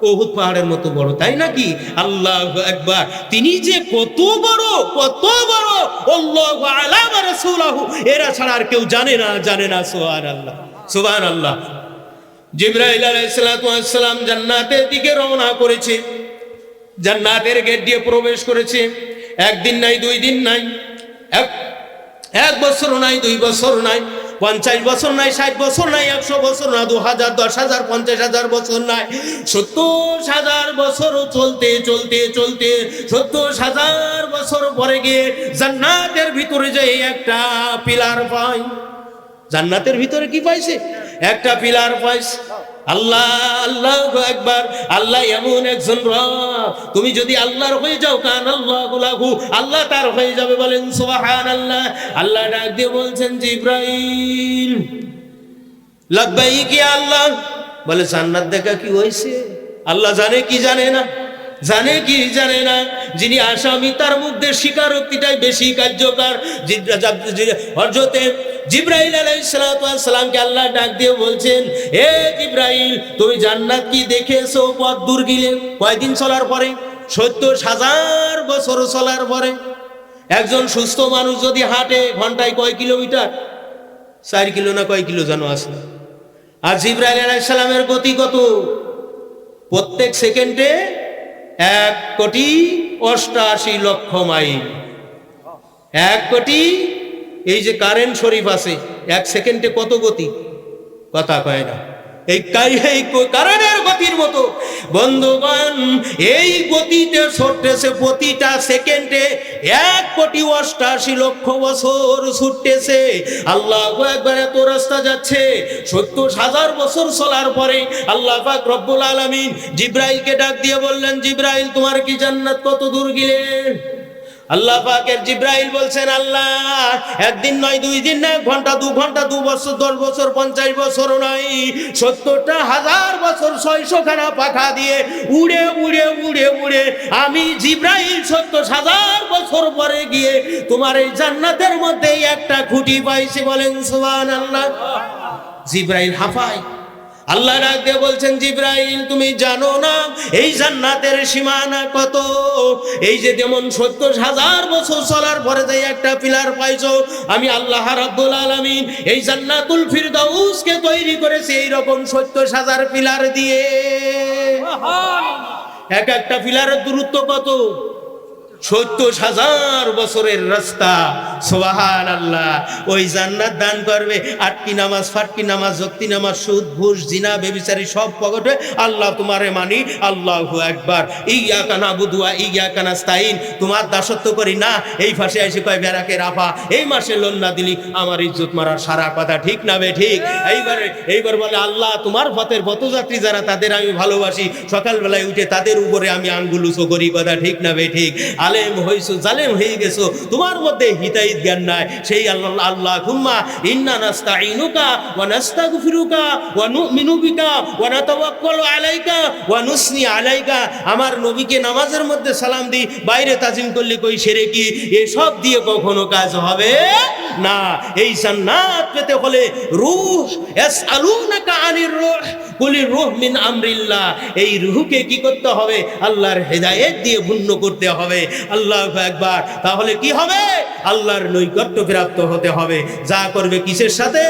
উহুদ পাহাড়ের মতো বড়, তাই নাকি? আল্লাহু আকবার। তিনি যে কত বড়, কত বড়, আল্লাহু আলা ওয়া রাসূলুহু, এরা ছাড়া আর কেউ জানে না, জানে না। সুবহানাল্লাহ, সুবহানাল্লাহ। জিবরাইল আলাইহিস সালাতু ওয়াস সালাম জান্নাতের দিকে রওনা করেছে, জান্নাতের গেট দিয়ে প্রবেশ করেছে। একদিন নাই, 2 দিন নাই, এক বছর নাই, 2 বছর নাই, 50 বছর নাই, 60 বছর নাই, 100 বছর না, 2000, 10,000, 50,000 বছর নাই, 70,000 বছর চলতে চলতে চলতে 70,000 বছর পরে গিয়ে জান্নাতের ভিতরে যে একটা পিলার পাই। জান্নাতের ভিতরে কি পাইছে? একটা পিলার পাইছে। আল্লাহ, আল্লাহু আকবার। আল্লাহ এমন একজন রব, তুমি যদি আল্লাহর হয়ে যাও, কান আল্লাহু লাহু, আল্লাহ তার হয়ে যাবে। বলেন সুবহানাল্লাহ। আল্লাহ ডাক দিয়ে বলছেন, জিবরাইল লাব্বাইক ইয়া আল্লাহ। বলে জান্নাত দেখা কি হইছে? আল্লাহ জানে কি জানে না? জানে কি জানে না? যিনি আসামি তার মধ্যে স্বীকারোক্তিটাই বেশি কার্যকর। হযরতে জিবরাইল আলাইহিস সালামকে আল্লাহ ডাক দিয়ে বলছেন, হে জিবরাইল, তুমি জান্নাত কি দেখেছো পথ দূর গিলে? কয়দিন চলার পরে? 70,000 বছর চলার পরে। একজন সুস্থ মানুষ যদি হাঁটে ঘন্টায় কয় কিলোমিটার? 4 কিলো না কয় কিলো জানো আছে? আর জিবরাইল আলাইহিস সালামের গতি কত? প্রত্যেক সেকেন্ডে 1,88,00,000 মাইল। 1 কোটি। এই যে কারেন্ট শরীফ আছে, 1 সেকেন্ডে কত গতি? কথা কয় না। এই কারেন্টের গতির মতো বন্ধুগণ এই গতিতে ছুটতেছে, প্রতিটা সেকেন্ডে 1,88,00,000 বছর ছুটতেছে। আল্লাহু আকবার। এত রাস্তা যাচ্ছে। 70,000 বছর চলার পরে আল্লাহ পাক রব্বুল আলামিন জিবরাইলকে ডাক দিয়ে বললেন, জিবরাইল, তোমার কি জান্নাত কত দূর গিলে? আল্লাহ পাকের জিবরাইল বলছেন, আল্লাহ, একদিন নয়, 2 দিন নয়, 1 ঘন্টা, 2 ঘন্টা, 2 বছর, 10 বছর, 50 বছর নয়, 70,000 বছর 600 খানা পাখা দিয়ে উড়ে উড়ে উড়ে উড়ে আমি জিবরাইল 70,000 বছর পরে গিয়ে তোমার এই জান্নাতের মধ্যে একটা খুঁটি পাইছি। বলেন সুবহানাল্লাহ। জিবরাইল হাফায়। আল্লাহ ডাক দিয়ে বলছেন, জিবরাইল, তুমি জানো না এই জান্নাতের সীমানা কত? এই যে যেমন 70,000 বছর চলার পরে যে একটা পিলার পাইছো, আমি আল্লাহ রাব্বুল আলামিন এই জান্নাতুল ফিরদাউসকে তৈরি করেছি এই রকম 70,000 পিলার দিয়ে। এক একটা পিলারের দূরত্ব কত? 70,000 বছরের রাস্তা। সুবহানাল্লাহ। ওই জান্নাত দান করবে। আটটি নামাজ, ফাটকি নামাজ, যক্তি নামাজ, সুদ, ঘুষ, জিনা, বেবিচারি সব পকটে। আল্লাহ তোমারে মানি। আল্লাহু আকবার। ইয়াকা নাবুদু ওয়া ইয়াকা নাস্তাইন। তোমার দাসত্ব করি না। এই ফাঁসে এসে কয় বেরাকে রাফা, এই মাসে লোন না দিলি আমার ইজ্জত মারার সারা কথা। ঠিক না বে ঠিক? এইবার বলে, আল্লাহ তোমার পথের পথযাত্রী যারা, তাদের আমি ভালোবাসি। সকালবেলায় উঠে তাদের উপরে আমি আঙ্গুল উঁচু করি। কথা ঠিক না বে ঠিক? আলেম হইছো, জালেম হয়ে গেছো, তোমার মধ্যে হিতাহিত জ্ঞান নাই। সেই আল্লাহুম্মা ইন্না নাস্তাইনুকা ওয়া নাস্তাগফিরুকা ওয়া নুমিনু বিকা ওয়া নাতাওয়াক্কালু আলাইকা ওয়া নুসনি আলাইকা। আমার নবীকে নামাজের মধ্যে সালাম দি, বাইরে তাজিম করলে কই শিরকি। এসব দিয়ে কখনো কাজ হবে না। এই জান্নাত পেতে হলে রূহ, ইয়াসআলুনাকা আনির রূহ কুলির রূহ মিন আমরিল্লাহ। এই রূহকে কি করতে হবে? আল্লাহর হেদায়েত দিয়ে পূর্ণ করতে হবে। আল্লাহু আকবার। তাহলে কি হবে? আল্লাহর নৈকট্য প্রাপ্ত হতে হবে। যা করবে কিসের সাথে?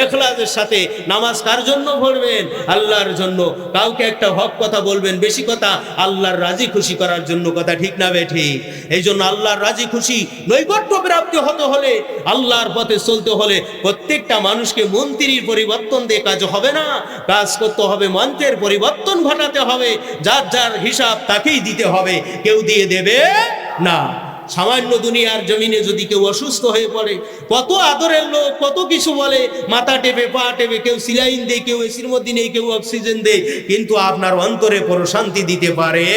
ইখলাসের সাথে। নামাজ কার জন্য পড়বেন? আল্লাহর জন্য। কাউকে একটা হক কথা বলবেন, বেশি কথা আল্লাহর রাজি খুশি করার জন্য। কথা ঠিক না বে ঠিক? এই জন্য আল্লাহর রাজি খুশি নৈকট্য প্রাপ্তি হতে হলে, আল্লাহর পথে চলতে হলে প্রত্যেকটা মানুষকে মন্ত্রীর পরিবর্তন দিয়ে কাজ হবে না। কাজ করতে হবে, মন্ত্রের পরিবর্তন ঘটাতে হবে। যার যার হিসাব তাকেই দিতে হবে, কেউ দিয়ে দেবে না। সামান্য দুনিয়ার জমিনে যদি কেউ অসুস্থ হয়ে পড়ে, কত আদরের লোক কত কিছু বলে, মাথা টেপে পা টেপে, কেউ সিলাইন দেয়, কেউ এসির মধ্যে নেই, কেউ অক্সিজেন দেয়, কিন্তু আপনার অন্তরে প্রশান্তি দিতে পারে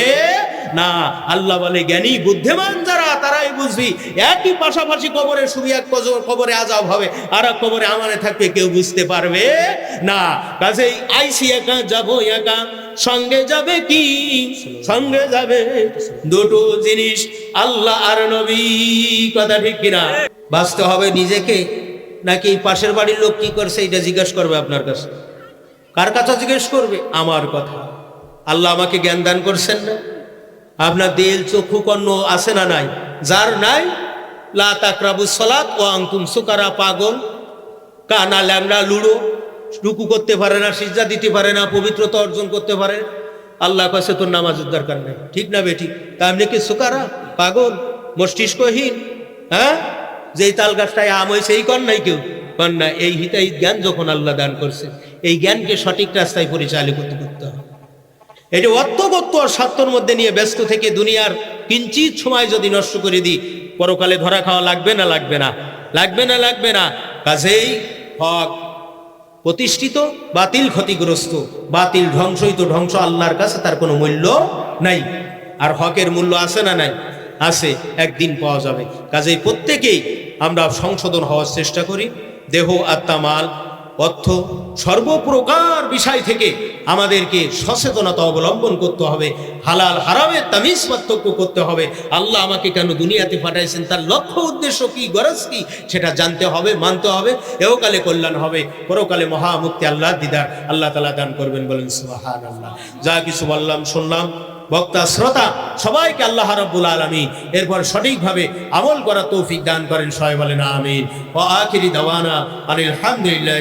না। আল্লাহ বলে, জ্ঞানী বুদ্ধিমান যারা তারাই বুঝবি। একই পাশাপাশি কবরে শুবি, এক কবরে আযাব হবে, আর এক কবরে আমানে থাকবে, কেউ বুঝতে পারবে না। কাজেই আইসি একা, যাবো একা, সঙ্গে যাবে কি? সঙ্গে যাবে দুটো জিনিস, আল্লাহ আর নবী। কথা ঠিক কিনা? বাঁচতে হবে নিজেকে, নাকি পাশের বাড়ির লোক কি করছে এটা জিজ্ঞেস করবে আপনার কাছে? কার কাছে জিজ্ঞেস করবে? আমার কথা। আল্লাহ আমাকে জ্ঞান দান করছেন না? আপনার দিল, চক্ষু, কর্ণ আছে না নাই? যার নাই, লা তাকরাবুস সালাত ওয়া আনতুম সুকারা। পাগল, কানা, ল্যাংড়া, লুড়ো, রুকু করতে পারে না, সিজদা দিতে পারে না, পবিত্রতা অর্জন করতে পারে। আল্লাহ কাছে তোর নামাজের দরকার নেই। ঠিক না বেঠিক? তা আপনি কি সুকারা, পাগল, মস্তিষ্কহীন? হ্যাঁ, যেই তাল গাছটায় আম হয়েছে এই কর নাই কেউ? কন্যা এই হিতাহিত জ্ঞান যখন আল্লাহ দান করছে, এই জ্ঞানকে সঠিক রাস্তায় পরিচালিত করতে হবে। এটা অত্যগত্য আর স্বার্থর মধ্যে নিয়ে ব্যস্ত থেকে দুনিয়ার কিঞ্চিত সময় যদি নষ্ট করে দিই, পরকালে ধরা খাওয়া লাগবে না লাগবে না? লাগবে না লাগবে না? কাজেই হক প্রতিষ্ঠিত, বাতিল ক্ষতিগ্রস্ত। বাতিল ধ্বংসই তো ধ্বংস, আল্লাহর কাছে তার কোনো মূল্য নাই। আর হকের মূল্য আছে না নাই? আছে, একদিন পাওয়া যাবে। কাজেই প্রত্যেকেই আমরা সংশোধন হওয়ার চেষ্টা করি। দেহ, আত্মা, মাল, অর্থ সর্বপ্রকার বিষয় থেকে আমাদেরকে সচেতনতা অবলম্বন করতে হবে। হালাল হারামের তামিজ পার্থক্য করতে হবে। আল্লাহ আমাকে কেন দুনিয়াতে পাঠাইছেন, তার লক্ষ্য উদ্দেশ্য কি, গরজ কি, সেটা জানতে হবে, মানতে হবে। এহকালে কল্যাণ হবে, পরকালে মহামুক্তি আল্লাহ দিদার আল্লাহ তাআলা দান করবেন। বলেন সুবহানাল্লাহ। যা কিছু বললাম শুনলাম, বক্তা শ্রোতা সবাইকে আল্লাহ রাব্বুল আলামিন এরপর সঠিকভাবে আমল করার তৌফিক দান করেন। সবাই বলেন আমিন। ওয়া আখিরি দাওয়ানা আনিল হামদুলিল্লাহ।